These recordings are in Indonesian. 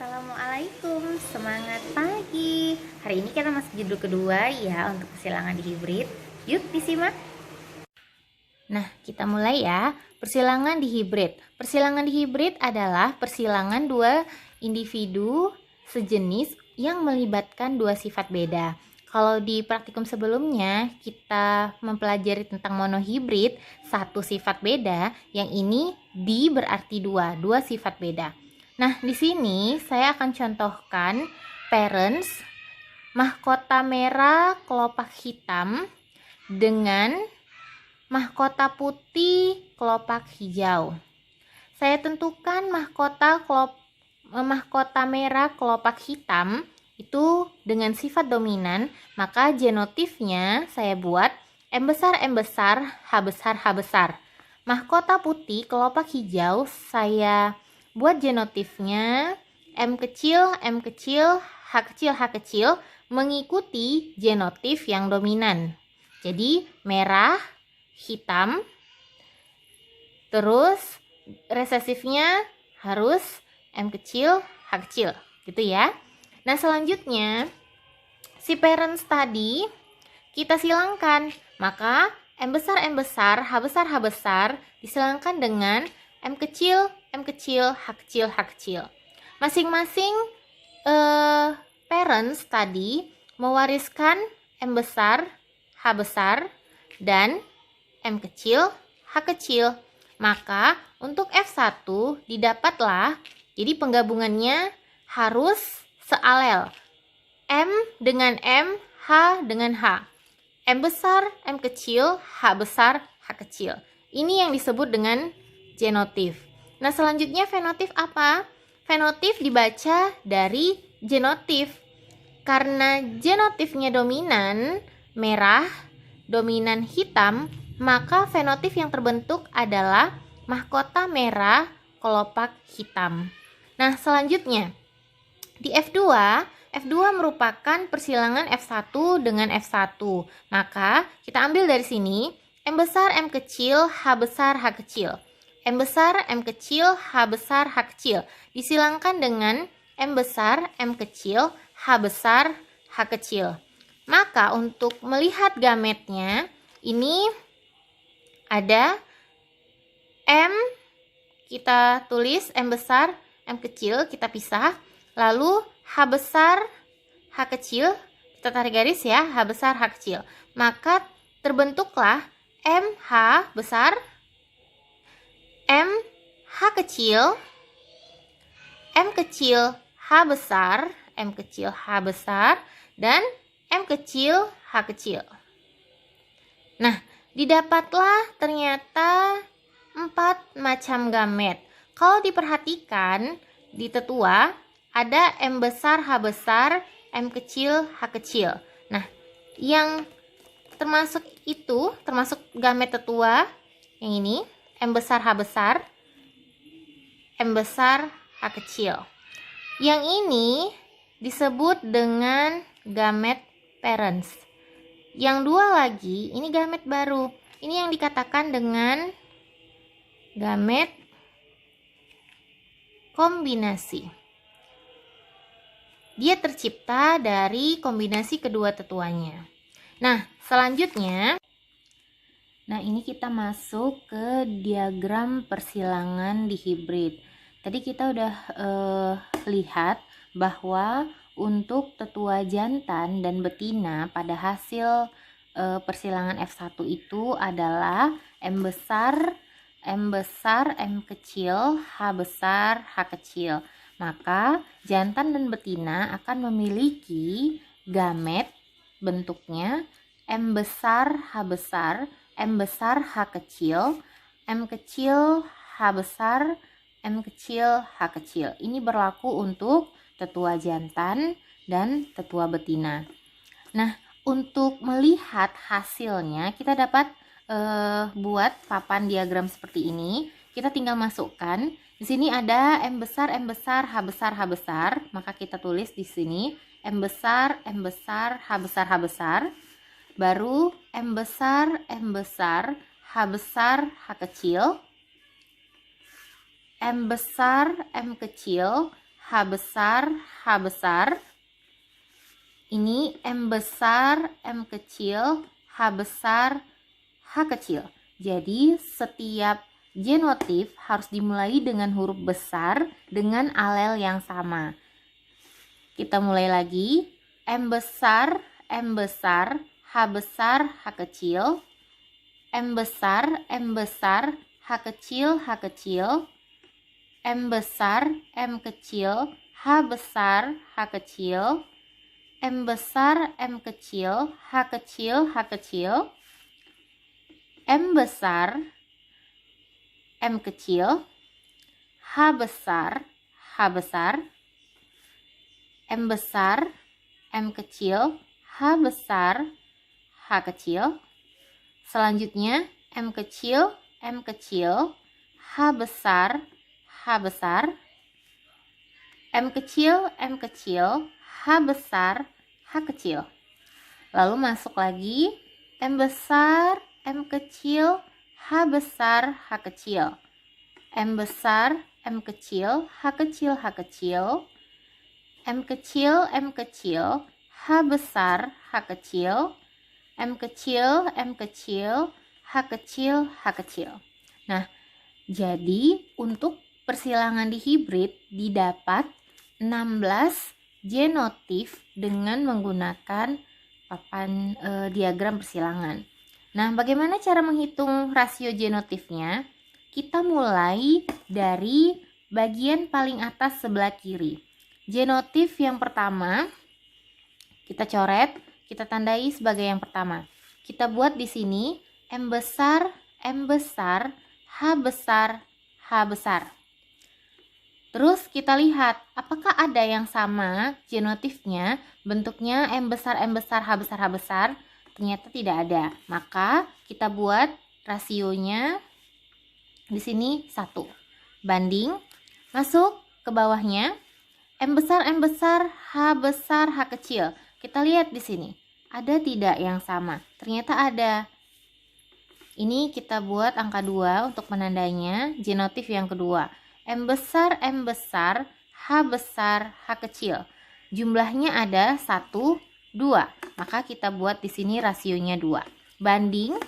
Assalamualaikum, semangat pagi. Hari ini kita masuk judul kedua ya untuk persilangan di hibrid. Yuk disimak. Nah, kita mulai ya. Persilangan di hibrid. Persilangan di hibrid adalah persilangan dua individu sejenis yang melibatkan dua sifat beda. Kalau di praktikum sebelumnya kita mempelajari tentang monohibrid, satu sifat beda, yang ini di berarti dua sifat beda. Nah, di sini saya akan contohkan parents mahkota merah kelopak hitam dengan mahkota putih kelopak hijau. Saya tentukan mahkota merah kelopak hitam itu dengan sifat dominan, maka genotifnya saya buat M besar, H besar, H besar. Mahkota putih kelopak hijau saya buat genotifnya M kecil, H kecil, H kecil mengikuti genotif yang dominan. Jadi merah, hitam, terus resesifnya harus M kecil, H kecil, gitu ya. Nah, selanjutnya si parents tadi kita silangkan, maka M besar, H besar, H besar disilangkan dengan M kecil, H kecil, H kecil. Masing-masing parents tadi mewariskan M besar, H besar, dan M kecil, H kecil. Maka untuk F1 didapatlah, jadi penggabungannya harus sealel. M dengan M, H dengan H. M besar, M kecil, H besar, H kecil. Ini yang disebut dengan genotif. Nah, selanjutnya fenotif apa? Fenotif dibaca dari genotif. Karena genotifnya dominan merah, dominan hitam, maka fenotif yang terbentuk adalah mahkota merah kelopak hitam. Nah, selanjutnya di F2 merupakan persilangan F1 dengan F1. Maka kita ambil dari sini M besar, M kecil, H besar, H kecil. M besar, M kecil, H besar, H kecil. Disilangkan dengan M besar, M kecil, H besar, H kecil. Maka untuk melihat gametnya, ini ada M, kita tulis M besar, M kecil, kita pisah. Lalu H besar, H kecil, kita tarik garis ya, H besar, H kecil. Maka terbentuklah MH besar, M H kecil, M kecil, H besar, M kecil, H besar, dan M kecil, H kecil. Nah, didapatlah ternyata 4 macam gamet. Kalau diperhatikan di tetua ada M besar, H besar, M kecil, H kecil. Nah, yang termasuk gamet tetua yang ini M besar, H besar, M besar, H kecil. Yang ini disebut dengan gamet parents. Yang dua lagi, ini gamet baru. Ini yang dikatakan dengan gamet kombinasi. Dia tercipta dari kombinasi kedua tetuanya. Nah, selanjutnya, ini kita masuk ke diagram persilangan di hibrid. Tadi kita udah lihat bahwa untuk tetua jantan dan betina pada hasil persilangan F1 itu adalah M besar, M kecil, H besar, H kecil. Maka jantan dan betina akan memiliki gamet bentuknya M besar, H besar, M besar, H kecil, M kecil, H besar, M kecil, H kecil. Ini berlaku untuk tetua jantan dan tetua betina. Nah, untuk melihat hasilnya kita dapat buat papan diagram seperti ini. Kita tinggal masukkan. Di sini ada M besar, H besar, H besar. Maka kita tulis di sini M besar, H besar, H besar. Baru M besar, H besar, H kecil. M besar, M kecil, H besar, H besar. Ini M besar, M kecil, H besar, H kecil. Jadi setiap genotif harus dimulai dengan huruf besar dengan alel yang sama. Kita mulai lagi. M besar, H besar, H kecil. M besar, H kecil, H kecil. M besar, M kecil, H besar, H kecil. M besar, M kecil, H kecil, H kecil. M besar, M kecil, H besar, H besar. M besar, M kecil, H besar, H kecil. Selanjutnya M kecil, H besar, H besar. M kecil, H besar, H kecil. Lalu masuk lagi M besar, M kecil, H besar, H kecil. M besar, M kecil, H kecil, H kecil. M kecil, H besar, H kecil. M kecil, H kecil, H kecil. Nah, jadi untuk persilangan di hibrid didapat 16 genotif dengan menggunakan papan diagram persilangan. Nah, bagaimana cara menghitung rasio genotifnya? Kita mulai dari bagian paling atas sebelah kiri. Genotif yang pertama kita coret, kita tandai sebagai yang pertama. Kita buat di sini M besar, H besar, H besar. Terus kita lihat apakah ada yang sama genotifnya, bentuknya M besar, H besar, H besar. Ternyata tidak ada. Maka kita buat rasionya di sini 1. Banding, masuk ke bawahnya M besar, H besar, H kecil. Kita lihat di sini, ada tidak yang sama? Ternyata ada. Ini kita buat angka 2 untuk menandainya, genotif yang kedua. M besar, H besar, H kecil. Jumlahnya ada 1, 2. Maka kita buat di sini rasionya 2. Banding,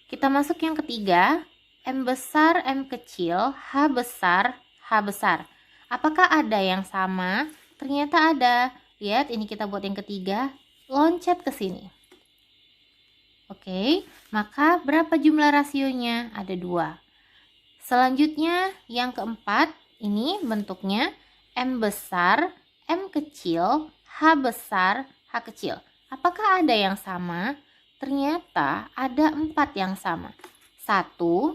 kita masuk yang ketiga, M besar, M kecil, H besar, H besar. Apakah ada yang sama? Ternyata ada. Lihat, ini kita buat yang ketiga, loncat ke sini. Oke, maka berapa jumlah rasionya? Ada 2. Selanjutnya yang keempat, ini bentuknya M besar, M kecil, H besar, H kecil. Apakah ada yang sama? Ternyata ada 4 yang sama. 1,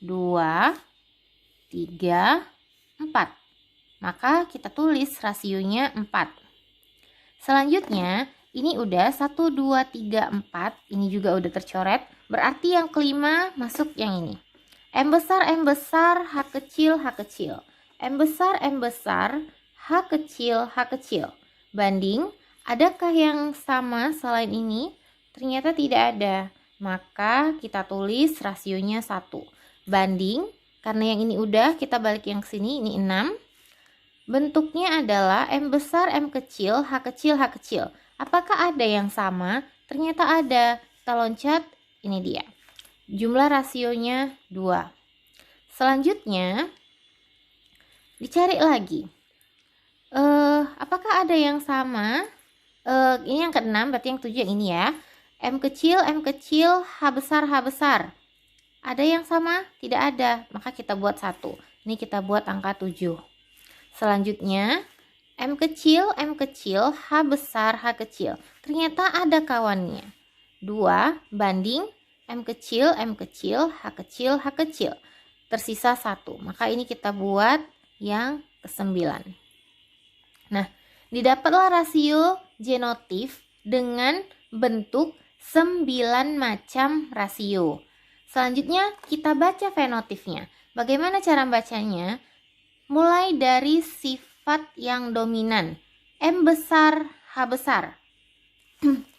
2, 3, 4. Maka kita tulis rasionya 4. Selanjutnya, ini udah 1, 2, 3, 4. Ini juga udah tercoret. Berarti yang kelima masuk yang ini. M besar, H kecil, H kecil. M besar, H kecil, H kecil. Banding, adakah yang sama selain ini? Ternyata tidak ada. Maka kita tulis rasionya 1. Banding, karena yang ini udah, kita balik yang sini, ini 6. Bentuknya adalah M besar, M kecil, H kecil, H kecil. Apakah ada yang sama? Ternyata ada. Kita loncat, ini dia. Jumlah rasionya 2. Selanjutnya, dicari lagi. Apakah ada yang sama? Ini yang ke-6, berarti yang 7 yang ini ya. M kecil, H besar, H besar. Ada yang sama? Tidak ada. Maka kita buat 1. Ini kita buat angka 7. Selanjutnya, M kecil, H besar, H kecil. Ternyata ada kawannya. 2 banding M kecil, H kecil, H kecil. Tersisa 1. Maka ini kita buat yang ke-9. Nah, didapatlah rasio genotif dengan bentuk 9 macam rasio. Selanjutnya kita baca fenotifnya. Bagaimana cara bacanya? Mulai dari sifat yang dominan. M besar, H besar.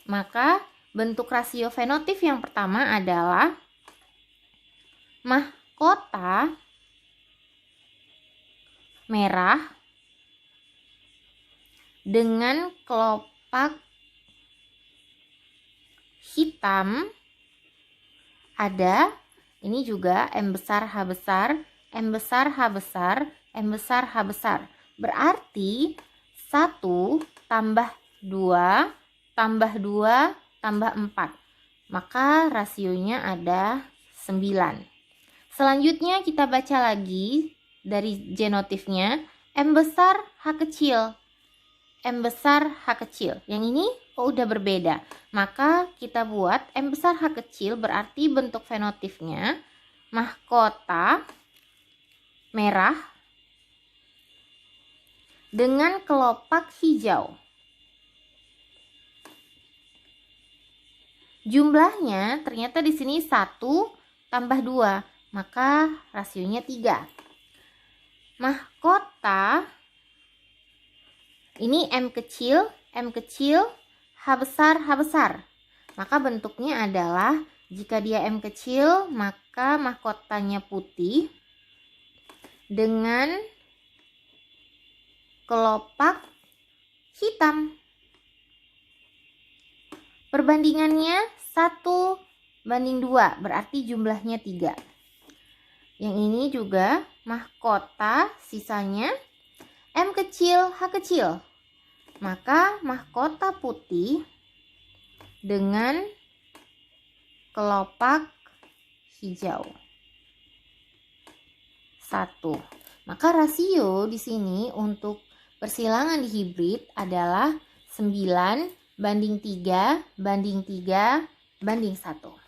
Maka bentuk rasio fenotif yang pertama adalah mahkota merah dengan kelopak hitam ada, ini juga M besar H besar, M besar H besar, M besar H besar. Berarti 1 tambah 2 tambah 2 tambah 4. Maka rasionya ada 9. Selanjutnya kita baca lagi dari genotifnya. M besar H kecil, M besar H kecil. Yang ini udah berbeda. Maka kita buat M besar H kecil, berarti bentuk fenotipnya mahkota merah dengan kelopak hijau. Jumlahnya ternyata di sini 1 tambah 2, maka rasionya 3. Mahkota ini M kecil, H besar, H besar. Maka bentuknya adalah, jika dia M kecil, maka mahkotanya putih dengan kelopak hitam. Perbandingannya 1:2, berarti jumlahnya 3. Yang ini juga mahkota, sisanya M kecil, H kecil. Maka mahkota putih dengan kelopak hijau 1. Maka rasio di sini untuk persilangan di hibrid adalah 9:3 banding 3 banding 1.